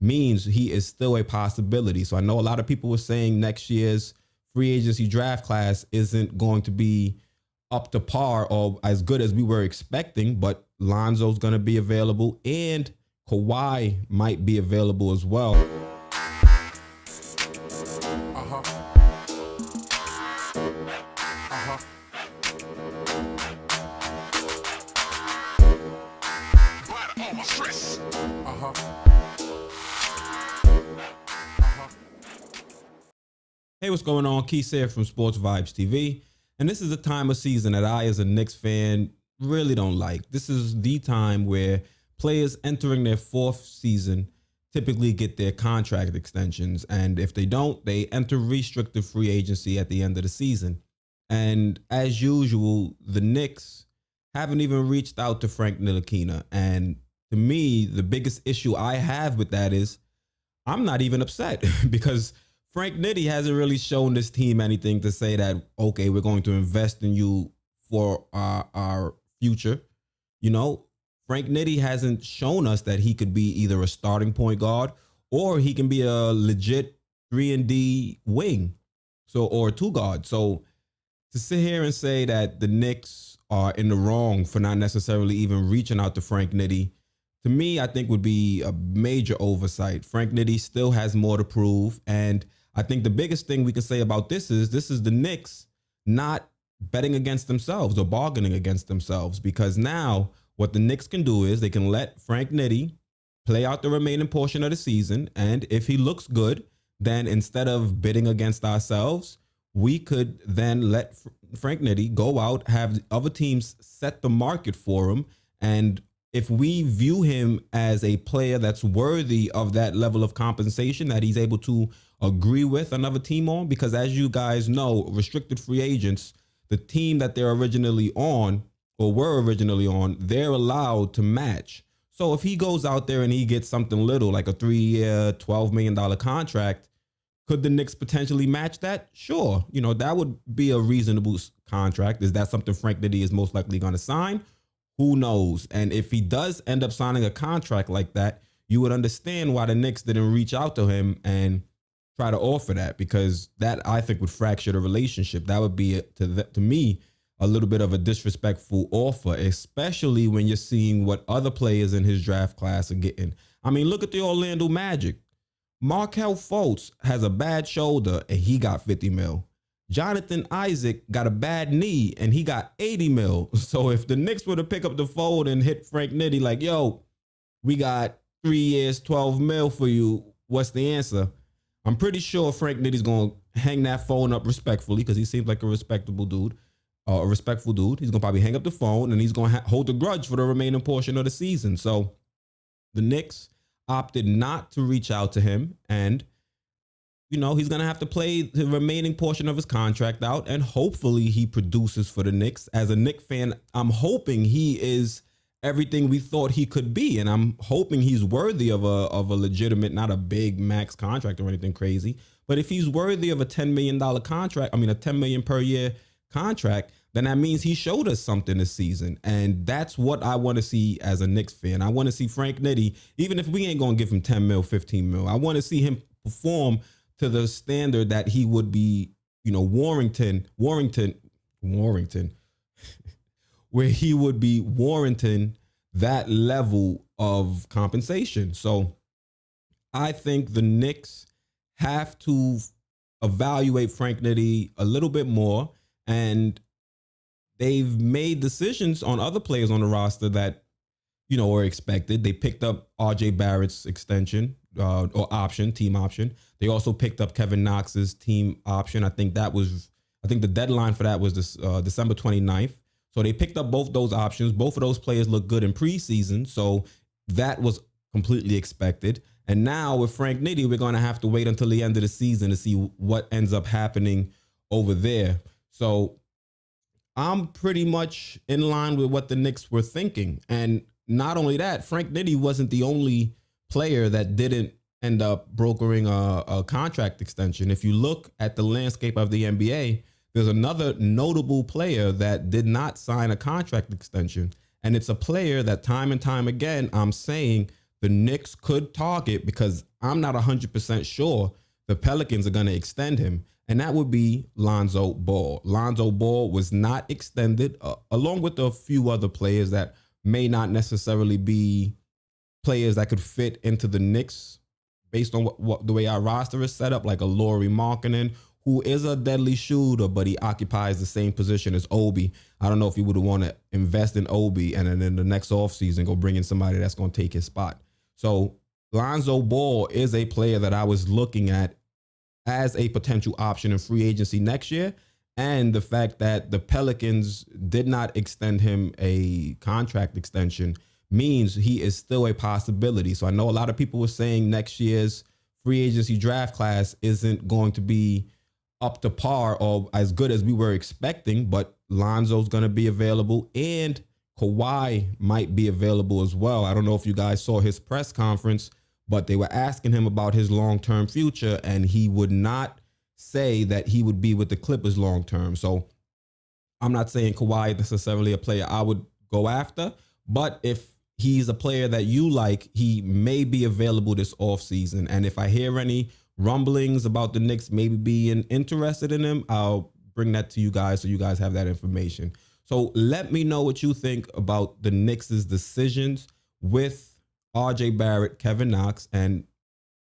means he is still a possibility. So I know a lot of people were saying next year's free agency draft class isn't going to be up to par or as good as we were expecting, but Lonzo's going to be available and Kawhi might be available as well. Hey, what's going on? Quis here from Sports Vibes TV. And this is a time of season that I, as a Knicks fan, really don't like. This is the time where players entering their fourth season typically get their contract extensions. And if they don't, they enter restricted free agency at the end of the season. And as usual, the Knicks haven't even reached out to Frank Ntilikina. And to me, the biggest issue I have with that is I'm not even upset because Frank Nitty hasn't really shown this team anything to say that, okay, we're going to invest in you for our future. You know, Frank Nitty hasn't shown us that he could be either a starting point guard or he can be a legit 3-and-D wing, or a 2 guard. So to sit here and say that the Knicks are in the wrong for not necessarily even reaching out to Frank Nitty, to me, I think would be a major oversight. Frank Nitty still has more to prove, and I think the biggest thing we can say about this is the Knicks not betting against themselves or bargaining against themselves, because now what the Knicks can do is they can let Frank Nitty play out the remaining portion of the season. And if he looks good, then instead of bidding against ourselves, we could then let Frank Nitty go out, have other teams set the market for him. And if we view him as a player that's worthy of that level of compensation that he's able to agree with another team on, because as you guys know, restricted free agents, the team that they're originally on or were originally on, they're allowed to match. So if he goes out there and he gets something little like a 3-year, $12 million contract, could the Knicks potentially match that? Sure. You know, that would be a reasonable contract. Is that something Frank Nitty is most likely going to sign? Who knows? And if he does end up signing a contract like that, you would understand why the Knicks didn't reach out to him and try to offer that, because that, I think, would fracture the relationship. That would be, to me, a little bit of a disrespectful offer, especially when you're seeing what other players in his draft class are getting. I mean, look at the Orlando Magic. Markelle Fultz has a bad shoulder and he got 50 mil. Jonathan Isaac got a bad knee and he got 80 mil. So if the Knicks were to pick up the phone and hit Frank Nitty like, yo, we got 3 years, 12 mil for you, what's the answer? I'm pretty sure Frank Nitty's going to hang that phone up respectfully, because he seems like a respectable dude, a respectful dude. He's going to probably hang up the phone and he's going to hold a grudge for the remaining portion of the season. So the Knicks opted not to reach out to him, and you know, he's going to have to play the remaining portion of his contract out, and hopefully he produces for the Knicks. As a Knicks fan, I'm hoping he is everything we thought he could be, and I'm hoping he's worthy of a legitimate, not a big max contract or anything crazy, but if he's worthy of a $10 million contract, I mean a $10 million per year contract, then that means he showed us something this season. And that's what I want to see as a Knicks fan. I want to see Frank Nitty, even if we ain't going to give him 10 mil, 15 mil, I want to see him perform to the standard that he would be, you know, Warrington, where he would be warranting that level of compensation. So I think the Knicks have to evaluate Frank Nitty a little bit more, and they've made decisions on other players on the roster that, you know, were expected. They picked up RJ Barrett's extension or option, team option. They also picked up Kevin Knox's team option. I think the deadline for that was this December 29th. So they picked up both those options. Both of those players look good in preseason. So that was completely expected. And now with Frank Nitty, we're going to have to wait until the end of the season to see what ends up happening over there. So I'm pretty much in line with what the Knicks were thinking. And not only that, Frank Nitty wasn't the only player that didn't end up brokering a contract extension. If you look at the landscape of the NBA, there's another notable player that did not sign a contract extension. And it's a player that time and time again, I'm saying the Knicks could target, because I'm not 100% sure the Pelicans are going to extend him, and that would be Lonzo Ball. Lonzo Ball was not extended, along with a few other players that may not necessarily be players that could fit into the Knicks based on what the way our roster is set up, like a Lauri Markkanen, who is a deadly shooter, but he occupies the same position as Obi. I don't know if you would want to invest in Obi and then in the next offseason go bring in somebody that's going to take his spot. So Lonzo Ball is a player that I was looking at as a potential option in free agency next year. And the fact that the Pelicans did not extend him a contract extension means he is still a possibility. So I know a lot of people were saying next year's free agency draft class isn't going to be up to par or as good as we were expecting, but Lonzo's going to be available and Kawhi might be available as well. I don't know if you guys saw his press conference, but they were asking him about his long-term future, and he would not say that he would be with the Clippers long-term. So I'm not saying Kawhi is necessarily a player I would go after, but if he's a player that you like, he may be available this offseason. And if I hear any rumblings about the Knicks maybe being interested in him, I'll bring that to you guys so you guys have that information. So let me know what you think about the Knicks' decisions with RJ Barrett, Kevin Knox, and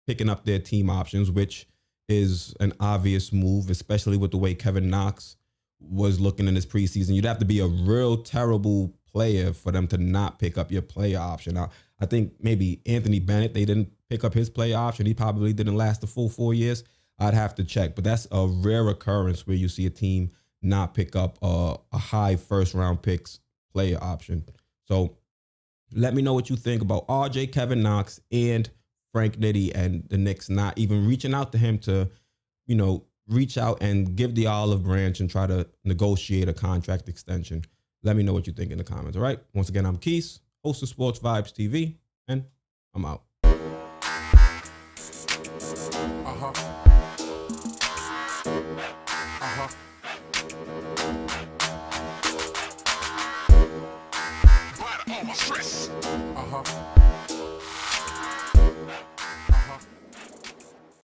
picking up their team options, which is an obvious move, especially with the way Kevin Knox was looking in this preseason. You'd have to be a real terrible player for them to not pick up your player option. Now, I think maybe Anthony Bennett, they didn't pick up his player option. He probably didn't last the full 4 years. I'd have to check, but that's a rare occurrence where you see a team not pick up a high first round picks player option. So let me know what you think about RJ, Kevin Knox, and Frank Ntilikina, and the Knicks not even reaching out to him to, reach out and give the olive branch and try to negotiate a contract extension. Let me know what you think in the comments. All right. Once again, I'm Quis, host of Sports Vibes TV, and I'm out.